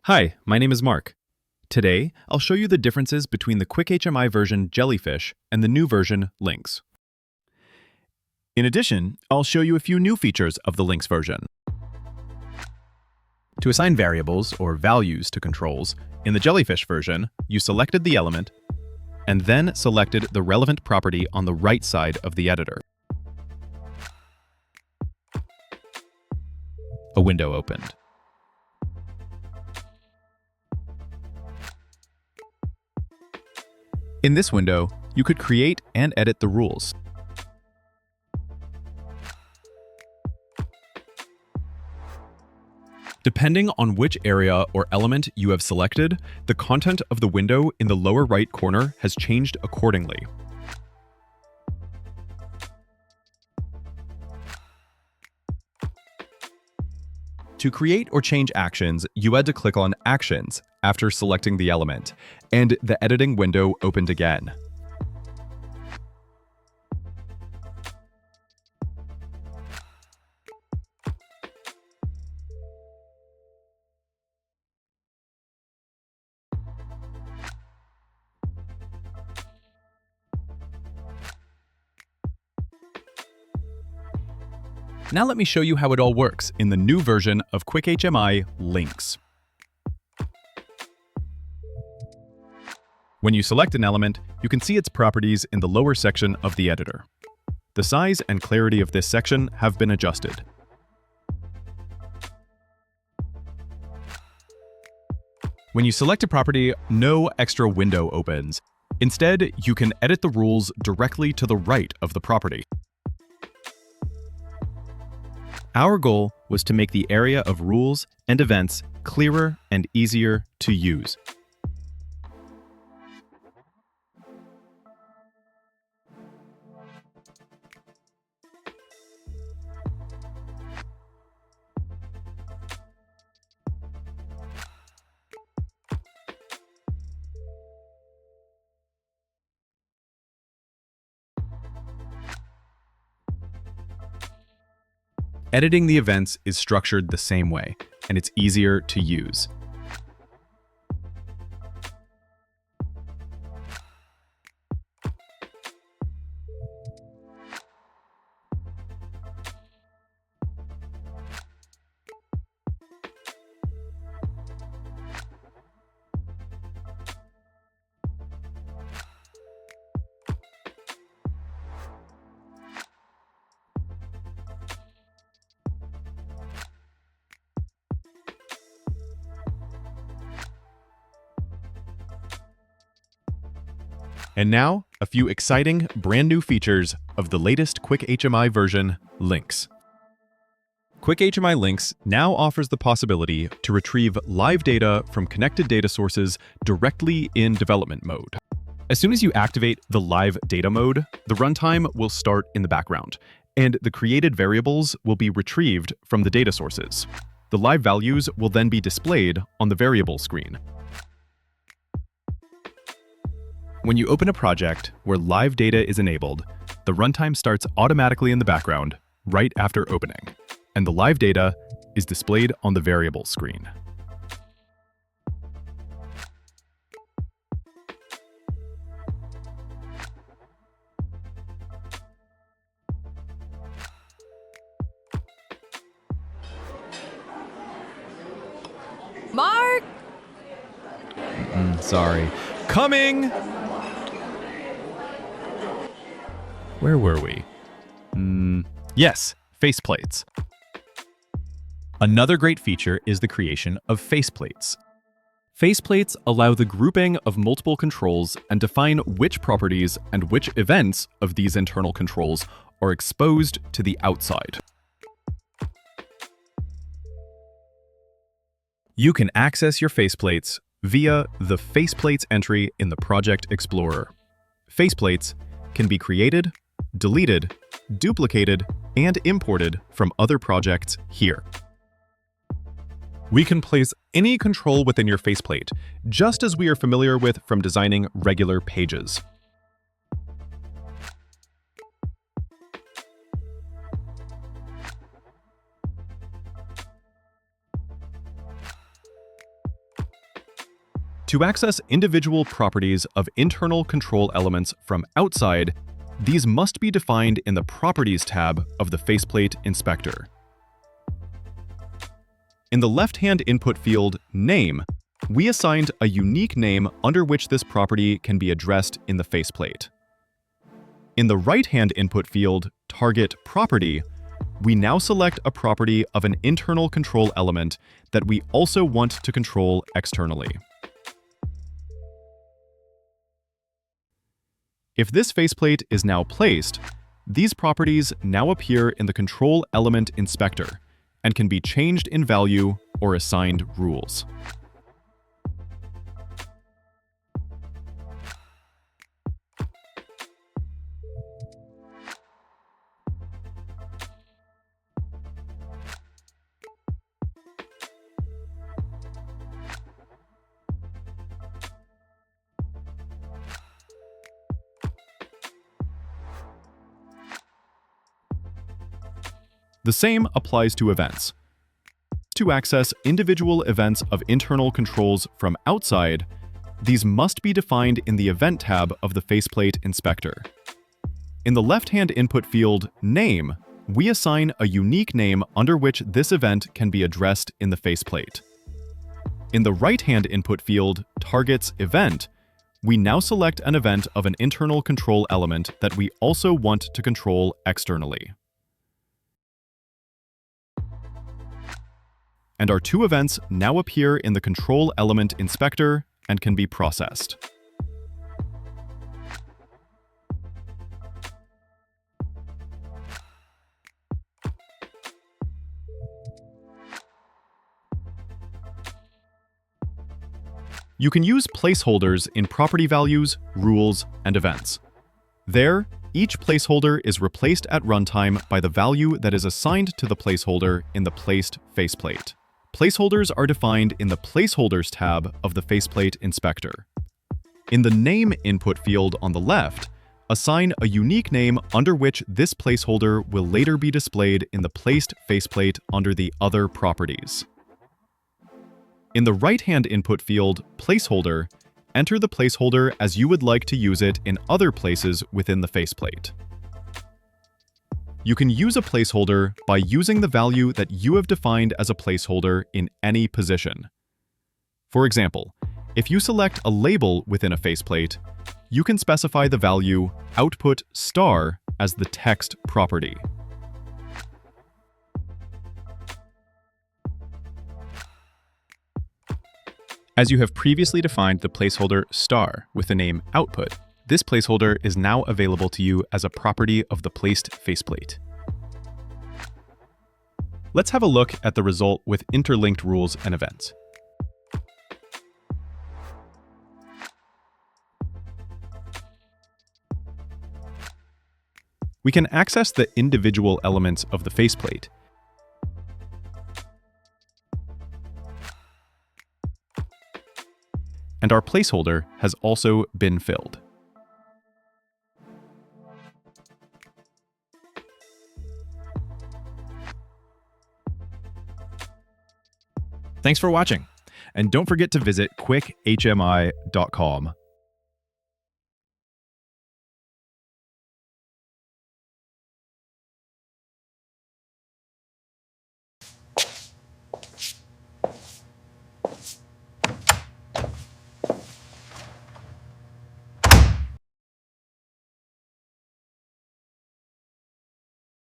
Hi, my name is Mark. Today, I'll show you the differences between the QuickHMI version Jellyfish and the new version Lynx. In addition, I'll show you a few new features of the Lynx version. To assign variables or values to controls, in the Jellyfish version, you selected the element and then selected the relevant property on the right side of the editor. A window opened. In this window, you could create and edit the rules. Depending on which area or element you have selected, the content of the window in the lower right corner has changed accordingly. To create or change actions, you had to click on Actions after selecting the element, and the editing window opened again. Now let me show you how it all works in the new version of QuickHMI Lynx. When you select an element, you can see its properties in the lower section of the editor. The size and clarity of this section have been adjusted. When you select a property, no extra window opens. Instead, you can edit the rules directly to the right of the property. Our goal was to make the area of rules and events clearer and easier to use. Editing the events is structured the same way, and it's easier to use. And now, a few exciting, brand new features of the latest QuickHMI version, Lynx. QuickHMI Lynx now offers the possibility to retrieve live data from connected data sources directly in development mode. As soon as you activate the live data mode, the runtime will start in the background, and the created variables will be retrieved from the data sources. The live values will then be displayed on the variable screen. When you open a project where live data is enabled, the runtime starts automatically in the background right after opening, and the live data is displayed on the variable screen. Mark! Sorry. Coming! Where were we? Yes, faceplates. Another great feature is the creation of faceplates. Faceplates allow the grouping of multiple controls and define which properties and which events of these internal controls are exposed to the outside. You can access your faceplates via the Faceplates entry in the Project Explorer. Faceplates can be created, deleted, duplicated, and imported from other projects here. We can place any control within your faceplate, just as we are familiar with from designing regular pages. To access individual properties of internal control elements from outside, these must be defined in the Properties tab of the faceplate inspector. In the left-hand input field, Name, we assigned a unique name under which this property can be addressed in the faceplate. In the right-hand input field, Target Property, we now select a property of an internal control element that we also want to control externally. If this faceplate is now placed, these properties now appear in the Control Element Inspector and can be changed in value or assigned rules. The same applies to events. To access individual events of internal controls from outside, these must be defined in the Event tab of the faceplate inspector. In the left-hand input field, Name, we assign a unique name under which this event can be addressed in the faceplate. In the right-hand input field, Targets Event, we now select an event of an internal control element that we also want to control externally. And our two events now appear in the Control Element Inspector and can be processed. You can use placeholders in property values, rules, and events. There, each placeholder is replaced at runtime by the value that is assigned to the placeholder in the placed faceplate. Placeholders are defined in the Placeholders tab of the faceplate inspector. In the Name input field on the left, assign a unique name under which this placeholder will later be displayed in the placed faceplate under the Other properties. In the right-hand input field, Placeholder, enter the placeholder as you would like to use it in other places within the faceplate. You can use a placeholder by using the value that you have defined as a placeholder in any position. For example, if you select a label within a faceplate, you can specify the value output star as the text property. As you have previously defined the placeholder star with the name output, this placeholder is now available to you as a property of the placed faceplate. Let's have a look at the result with interlinked rules and events. We can access the individual elements of the faceplate. And our placeholder has also been filled. Thanks for watching, and don't forget to visit QuickHMI.com